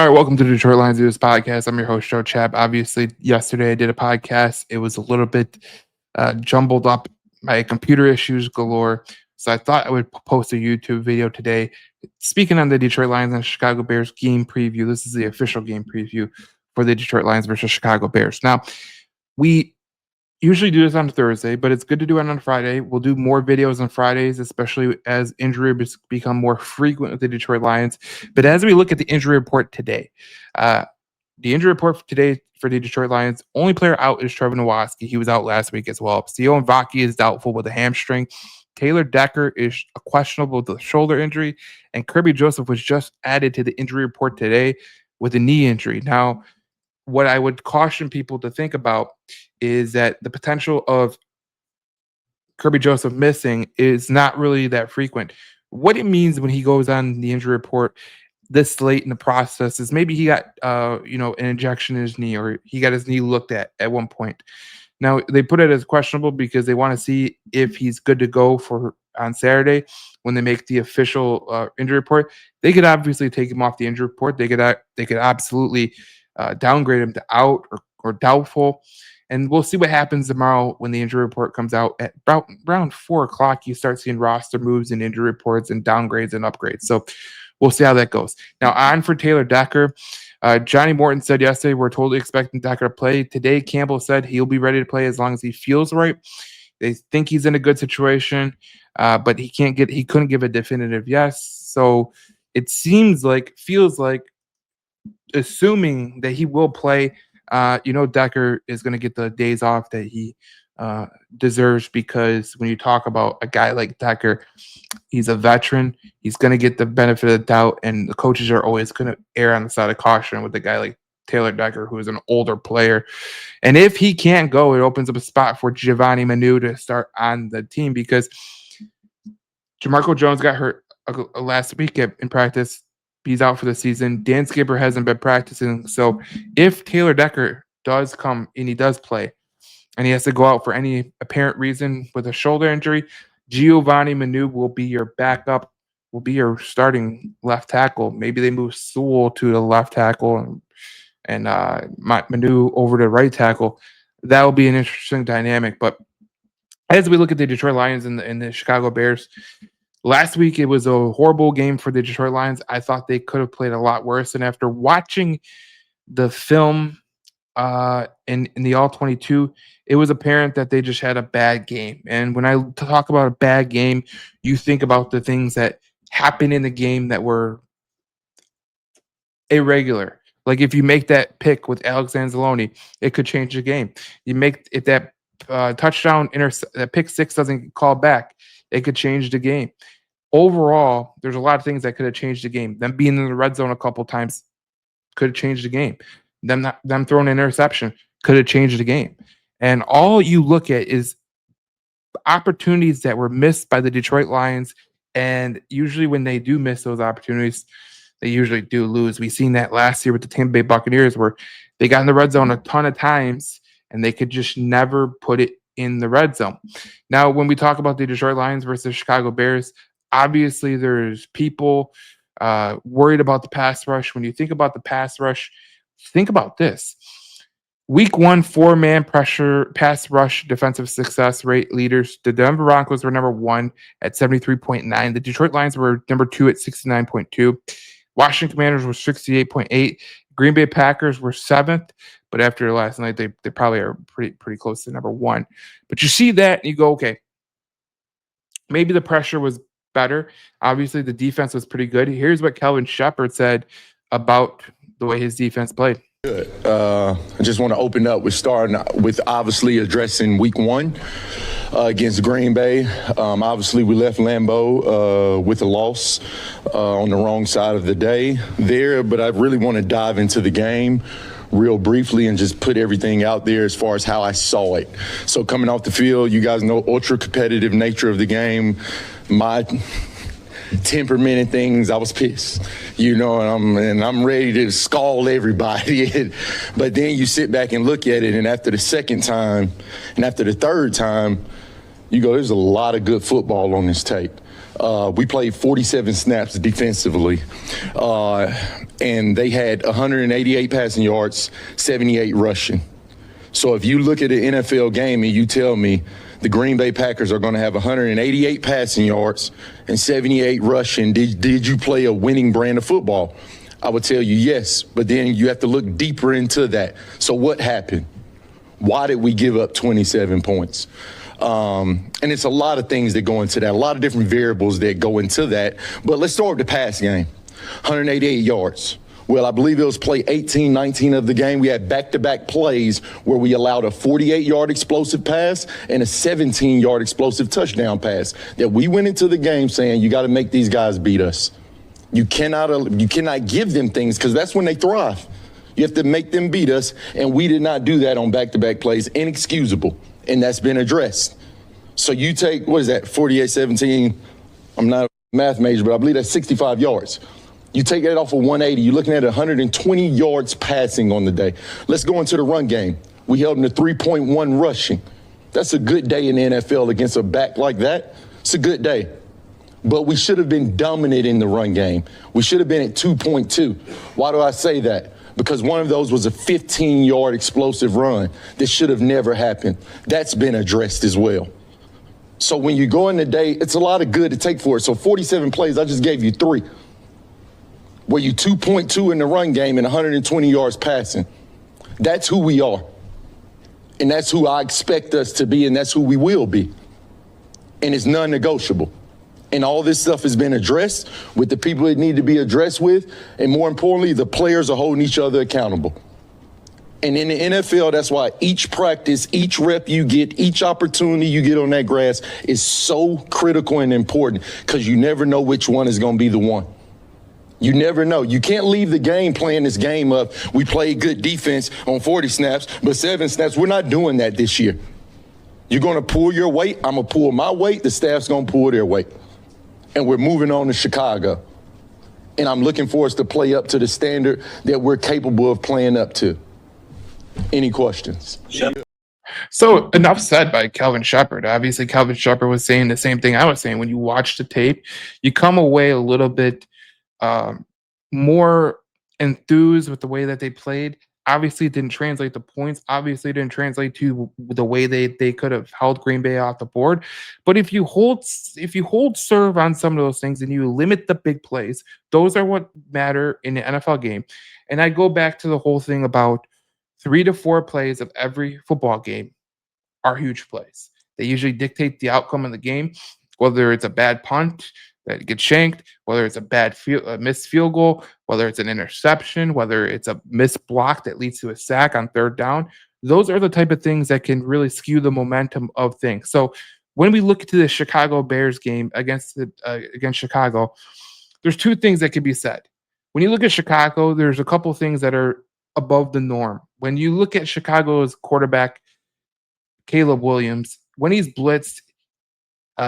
All right, welcome to the Detroit Lions News podcast. I'm your host, Joe Chap. Obviously, yesterday I did a podcast. It was a little bit jumbled up. My computer issues galore. So I thought I would post a YouTube video today. Speaking on the Detroit Lions and Chicago Bears game preview, this is the official game preview for the Detroit Lions versus Chicago Bears. Now, we usually do this on Thursday, but it's good to do it on Friday. We'll do more videos on Fridays, especially as injuries become more frequent with the Detroit Lions. But as we look at the injury report today, uh, the injury report for today for the Detroit Lions, only player out is Trevor Nowatzki. He was out last week as well. Theo Mvaki is doubtful with a hamstring. Taylor Decker is questionable with a shoulder injury. And Kirby Joseph was just added to the injury report today with a knee injury. Now, what I would caution people to think about is that the potential of Kirby Joseph missing is not really that frequent. What it means when he goes on the injury report this late in the process is maybe he got an injection in his knee, or he got his knee looked at one point. Now they put it as questionable because they want to see if he's good to go for on Saturday when they make the official injury report. They could obviously take him off the injury report. They could absolutely downgrade him to out or doubtful. And we'll see what happens tomorrow when the injury report comes out at about around 4 o'clock. You start seeing roster moves and injury reports and downgrades and upgrades. So we'll see how that goes. Now, on for Taylor Decker. Johnny Morton said yesterday, we're totally expecting Decker to play. Today, Campbell said he'll be ready to play as long as he feels right. They think he's in a good situation, but he couldn't give a definitive yes. So it feels like, assuming that he will play, Decker is going to get the days off that he deserves, because when you talk about a guy like Decker, he's a veteran. He's going to get the benefit of the doubt, and the coaches are always going to err on the side of caution with a guy like Taylor Decker, who is an older player. And if he can't go, it opens up a spot for Giovanni Manu to start on the team, because Jamarco Jones got hurt last week in practice. He's out for the season. Dan Skipper hasn't been practicing. So if Taylor Decker does come and he does play, and he has to go out for any apparent reason with a shoulder injury, Giovanni Manu will be your backup, will be your starting left tackle. Maybe they move Sewell to the left tackle and Manu over to right tackle. That will be an interesting dynamic. But as we look at the Detroit Lions and the Chicago Bears, last week it was a horrible game for the Detroit Lions. I thought they could have played a lot worse. And after watching the film in the All 22, it was apparent that they just had a bad game. And when I talk about a bad game, you think about the things that happened in the game that were irregular. Like if you make that pick with Alex Anzalone, it could change the game. You make if that that pick six doesn't get called back, it could change the game. Overall, there's a lot of things that could have changed the game. Them being in the red zone a couple times could have changed the game. Them throwing an interception could have changed the game. And all you look at is opportunities that were missed by the Detroit Lions. And usually when they do miss those opportunities, they usually do lose. We've seen that last year with the Tampa Bay Buccaneers, where they got in the red zone a ton of times and they could just never put it in the red zone. Now, when we talk about the Detroit Lions versus Chicago Bears, obviously there's people worried about the pass rush. When you think about the pass rush, think about this. Week 1, 4-man pressure, pass rush, defensive success rate leaders. The Denver Broncos were number 1 at 73.9. The Detroit Lions were number 2 at 69.2. Washington Commanders were 68.8. Green Bay Packers were 7th, but after last night, they probably are pretty close to number 1. But you see that and you go, okay, maybe the pressure was better. Obviously, the defense was pretty good. Here's what Kelvin Shepard said about the way his defense played. Good. I just want to open up with starting with obviously addressing week 1 against Green Bay. Obviously, we left Lambeau with a loss on the wrong side of the day there, but I really want to dive into the game real briefly and just put everything out there as far as how I saw it. So coming off the field, you guys know ultra competitive nature of the game. My temperament and things, I was pissed, and I'm ready to scald everybody. But then you sit back and look at it, and after the second time and after the third time, you go, there's a lot of good football on this tape. We played 47 snaps defensively. and they had 188 passing yards, 78 rushing. So if you look at an NFL game and you tell me the Green Bay Packers are going to have 188 passing yards and 78 rushing, did you play a winning brand of football? I would tell you yes, but then you have to look deeper into that. So what happened? Why did we give up 27 points? And it's a lot of things that go into that, a lot of different variables that go into that. But let's start with the pass game. 188 yards. Well, I believe it was play 18, 19 of the game. We had back-to-back plays where we allowed a 48-yard explosive pass and a 17-yard explosive touchdown pass that we went into the game saying, you got to make these guys beat us. You cannot give them things because that's when they thrive. You have to make them beat us, and we did not do that on back-to-back plays. Inexcusable, and that's been addressed. So you take, what is that, 48-17? I'm not a math major, but I believe that's 65 yards. You take that off of 180, you're looking at 120 yards passing on the day. Let's go into the run game. We held them to 3.1 rushing. That's a good day in the NFL against a back like that. It's a good day. But we should have been dominant in the run game. We should have been at 2.2. Why do I say that? Because one of those was a 15-yard explosive run that should have never happened. That's been addressed as well. So when you go in the day, it's a lot of good to take for it. So 47 plays, I just gave you 3. Where you 2.2 in the run game and 120 yards passing. That's who we are. And that's who I expect us to be, and that's who we will be. And it's non-negotiable. And all this stuff has been addressed with the people it need to be addressed with. And more importantly, the players are holding each other accountable. And in the NFL, that's why each practice, each rep you get, each opportunity you get on that grass is so critical and important because you never know which one is going to be the one. You never know. You can't leave the game playing this game up. We played good defense on 40 snaps, but 7 snaps. We're not doing that this year. You're going to pull your weight. I'm going to pull my weight. The staff's going to pull their weight. And we're moving on to Chicago. And I'm looking for us to play up to the standard that we're capable of playing up to. Any questions? So enough said by Kelvin Sheppard. Obviously, Kelvin Sheppard was saying the same thing I was saying. When you watch the tape, you come away a little bit more enthused with the way that they played. Obviously, it didn't translate to points. Obviously, it didn't translate to the way they could have held Green Bay off the board. But if you hold serve on some of those things and you limit the big plays, those are what matter in the NFL game. And I go back to the whole thing about 3 to 4 plays of every football game are huge plays. They usually dictate the outcome of the game, whether it's a bad punt that gets shanked, whether it's a missed field goal, whether it's an interception, whether it's a missed block that leads to a sack on 3rd down. Those are the type of things that can really skew the momentum of things. So when we look to the Chicago Bears game against Chicago, there's 2 things that can be said. When you look at Chicago, there's a couple things that are above the norm. When you look at Chicago's quarterback, Caleb Williams, when he's blitzed,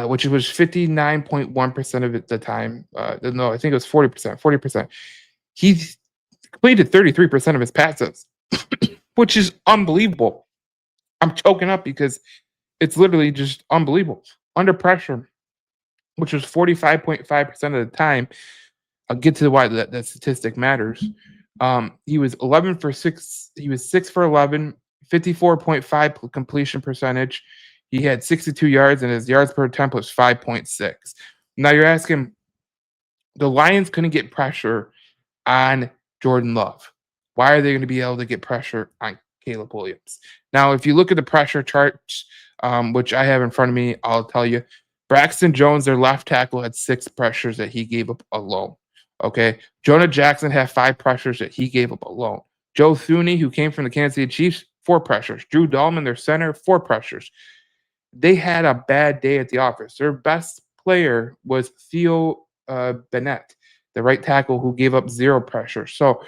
which was 59.1% of it the time. No, I think it was 40%. 40%. He completed 33% of his passes, which is unbelievable. I'm choking up because it's literally just unbelievable. Under pressure, which was 45.5% of the time. I'll get to why that statistic matters. He was 11 for 6. He was 6 for 11, 54.5 completion percentage. He had 62 yards, and his yards per attempt was 5.6. Now you're asking, the Lions couldn't get pressure on Jordan Love. Why are they going to be able to get pressure on Caleb Williams? Now, if you look at the pressure charts, which I have in front of me, I'll tell you, Braxton Jones, their left tackle, had 6 pressures that he gave up alone. Okay, Jonah Jackson had 5 pressures that he gave up alone. Joe Thuney, who came from the Kansas City Chiefs, 4 pressures. Drew Dahlman, their center, 4 pressures. They had a bad day at the office. Their best player was Theo Bennett, the right tackle, who gave up 0 pressure. So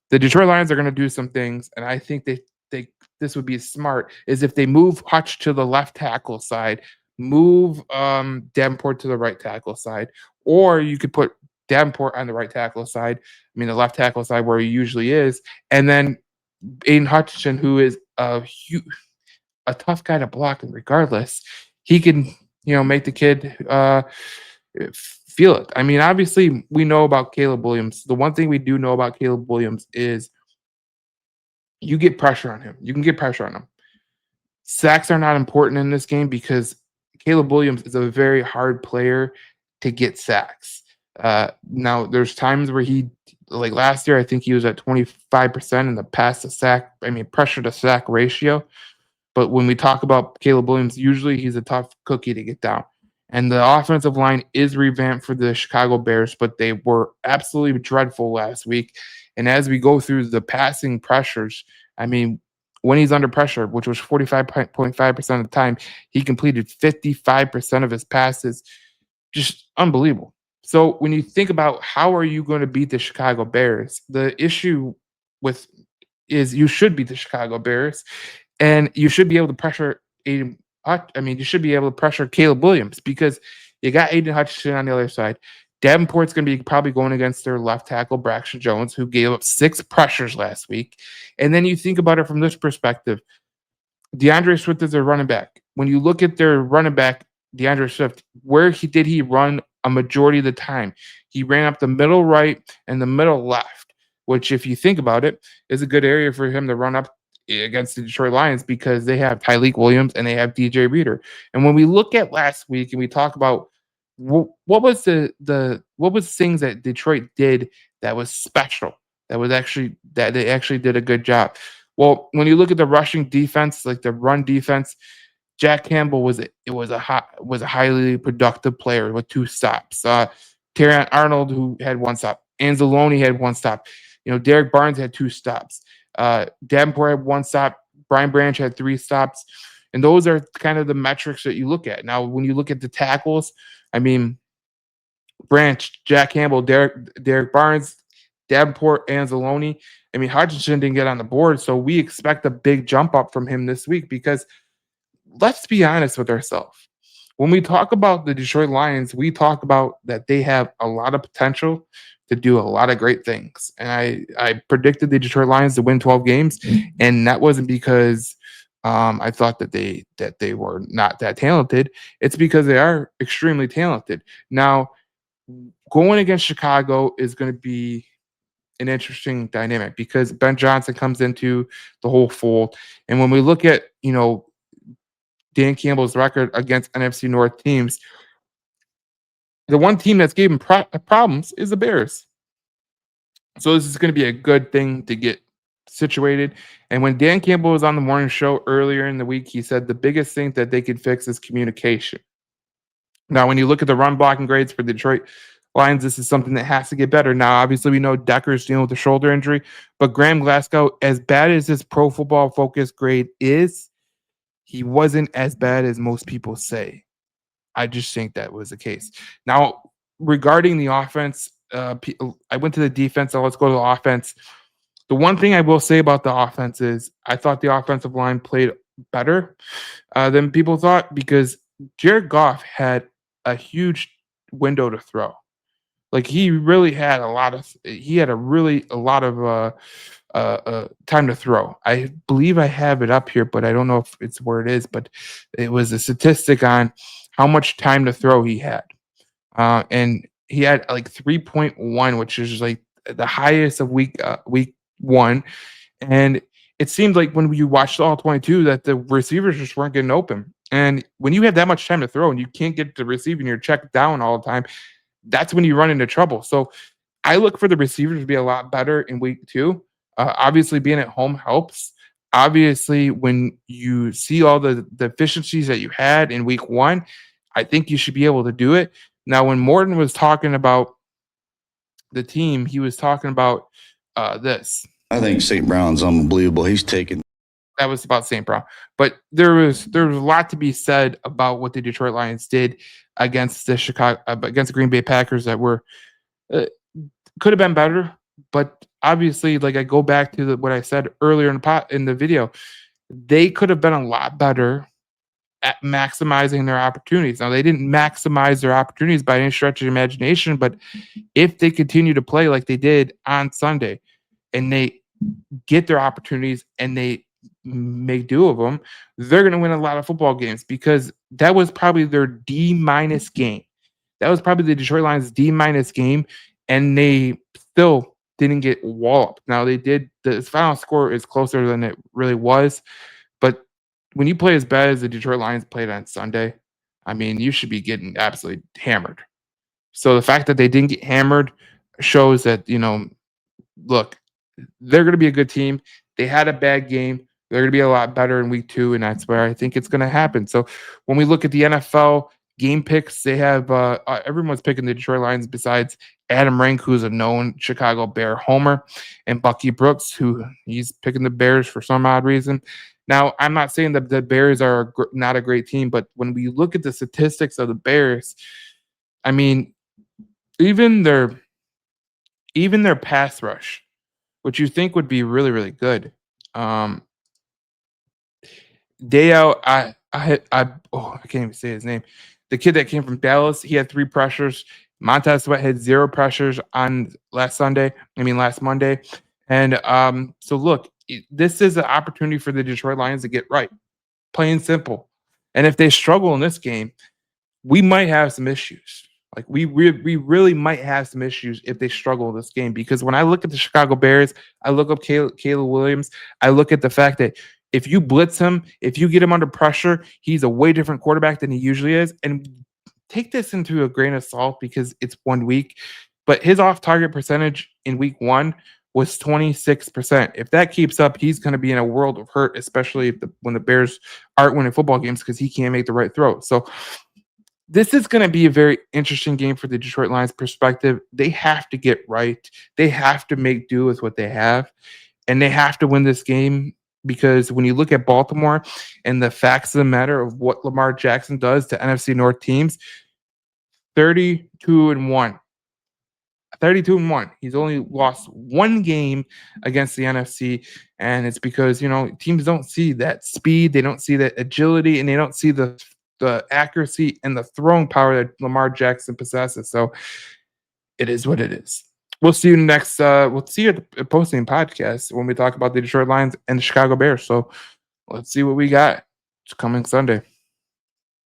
the Detroit Lions are going to do some things, and I think this would be smart, is if they move Hutch to the left tackle side, move Davenport to the right tackle side, or you could put Davenport on the right tackle side, the left tackle side where he usually is, and then Aiden Hutchinson, who is a tough guy to block, and regardless, he can, make the kid feel it. I mean, obviously, we know about Caleb Williams. The one thing we do know about Caleb Williams is you get pressure on him. You can get pressure on him. Sacks are not important in this game because Caleb Williams is a very hard player to get sacks. Now, there's times where like last year, I think he was at 25% in the pressure to sack ratio. But when we talk about Caleb Williams, usually he's a tough cookie to get down. And the offensive line is revamped for the Chicago Bears, but they were absolutely dreadful last week. And as we go through the passing pressures, I mean, when he's under pressure, which was 45.5% of the time, he completed 55% of his passes. Just unbelievable. So when you think about how are you going to beat the Chicago Bears, the issue with is you should beat the Chicago Bears and you should be able to pressure Aiden. You should be able to pressure Caleb Williams because you got Aiden Hutchinson on the other side. Davenport's going to be probably going against their left tackle, Braxton Jones, who gave up 6 pressures last week. And then you think about it from this perspective. DeAndre Swift is their running back. When you look at their running back, DeAndre Swift, did he run a majority of the time? He ran up the middle right and the middle left, which, if you think about it, is a good area for him to run up against the Detroit Lions because they have Tyleik Williams and they have DJ Reader. And when we look at last week and we talk about what was what was things that Detroit did that was special, that they actually did a good job. Well, when you look at the rushing defense, like the run defense, Jack Campbell was a highly productive player with 2 stops. Terrion Arnold, who had 1 stop, Anzalone had 1 stop. Derek Barnes had 2 stops. Davenport had 1 stop. Brian Branch had 3 stops. And those are kind of the metrics that you look at. Now, when you look at the tackles, I mean, Branch, Jack Campbell, Derek Barnes, Davenport, Anzalone. I mean, Hutchinson didn't get on the board, so we expect a big jump up from him this week because let's be honest with ourselves. When we talk about the Detroit Lions, we talk about that they have a lot of potential to do a lot of great things. And I predicted the Detroit Lions to win 12 games, and that wasn't because I thought that they were not that talented. It's because they are extremely talented. Now, going against Chicago is going to be an interesting dynamic because Ben Johnson comes into the whole fold. And when we look at, Dan Campbell's record against NFC North teams, the one team that's gave him problems is the Bears. So this is going to be a good thing to get situated. And when Dan Campbell was on the morning show earlier in the week, he said the biggest thing that they could fix is communication. Now, when you look at the run blocking grades for the Detroit Lions, this is something that has to get better. Now, obviously, we know Decker's dealing with a shoulder injury, but Graham Glasgow, as bad as his Pro Football Focus grade is, he wasn't as bad as most people say. I just think that was the case. Now, regarding the offense, I went to the defense, so let's go to the offense. The one thing I will say about the offense is I thought the offensive line played better than people thought because Jared Goff had a huge window to throw. Like he really had a lot of time to throw. I believe I have it up here, but I don't know if it's where it is. But it was a statistic on how much time to throw he had, and he had like 3.1, which is like the highest of week 1. And it seemed like when you watched all 22 that the receivers just weren't getting open. And when you have that much time to throw and you can't get the receiver and you're checked down all the time, that's when you run into trouble. So I look for the receivers to be a lot better in week 2. Obviously, being at home helps. Obviously, when you see all the efficiencies that you had in week 1, I think you should be able to do it. Now, when Morton was talking about the team, he was talking about this. I think St. Brown's unbelievable. He's taken. That was about St. Brown. But there was a lot to be said about what the Detroit Lions did against the Green Bay Packers that were could have been better. But obviously, like I go back to what I said earlier in the video, they could have been a lot better at maximizing their opportunities. Now, they didn't maximize their opportunities by any stretch of imagination, but if they continue to play like they did on Sunday and they get their opportunities and they make do of them, they're going to win a lot of football games because that was probably their D- game. That was probably the Detroit Lions D- game, and they still didn't get walloped. Now they did. The final score is closer than it really was, but when you play as bad as the Detroit Lions played on Sunday, I mean, you should be getting absolutely hammered. So the fact that they didn't get hammered shows that, look, they're going to be a good team. They had a bad game. They're going to be a lot better in week 2, and that's where I think it's going to happen. So when we look at the NFL game picks, they have everyone's picking the Detroit Lions besides Adam Rank, who's a known Chicago Bear homer, and Bucky Brooks, who he's picking the Bears for some odd reason. Now, I'm not saying that the Bears are not a great team, but when we look at the statistics of the Bears, I mean, even their pass rush, which you think would be really, really good. Dale, I can't even say his name. The kid that came from Dallas, he had 3 pressures. Montez Sweat had 0 pressures on last Monday. And so look, this is an opportunity for the Detroit Lions to get right, plain and simple. And if they struggle in this game, we might have some issues. Like we really might have some issues if they struggle in this game, because when I look at the Chicago Bears, I look up Caleb Williams. I look at the fact that if you blitz him, if you get him under pressure, he's a way different quarterback than he usually is. And take this into a grain of salt because it's 1 week, but his off-target percentage in week 1 was 26%. If that keeps up, he's going to be in a world of hurt, especially when the Bears aren't winning football games because he can't make the right throw. So this is going to be a very interesting game for the Detroit Lions perspective. They have to get right. They have to make do with what they have, and they have to win this game, because when you look at Baltimore and the facts of the matter of what Lamar Jackson does to NFC North teams, 32-1. 32-1. He's only lost 1 game against the NFC, and it's because, teams don't see that speed, they don't see that agility, and they don't see the accuracy and the throwing power that Lamar Jackson possesses. So it is what it is. We'll see you next. We'll see you at the posting podcast when we talk about the Detroit Lions and the Chicago Bears. So let's see what we got. It's coming Sunday.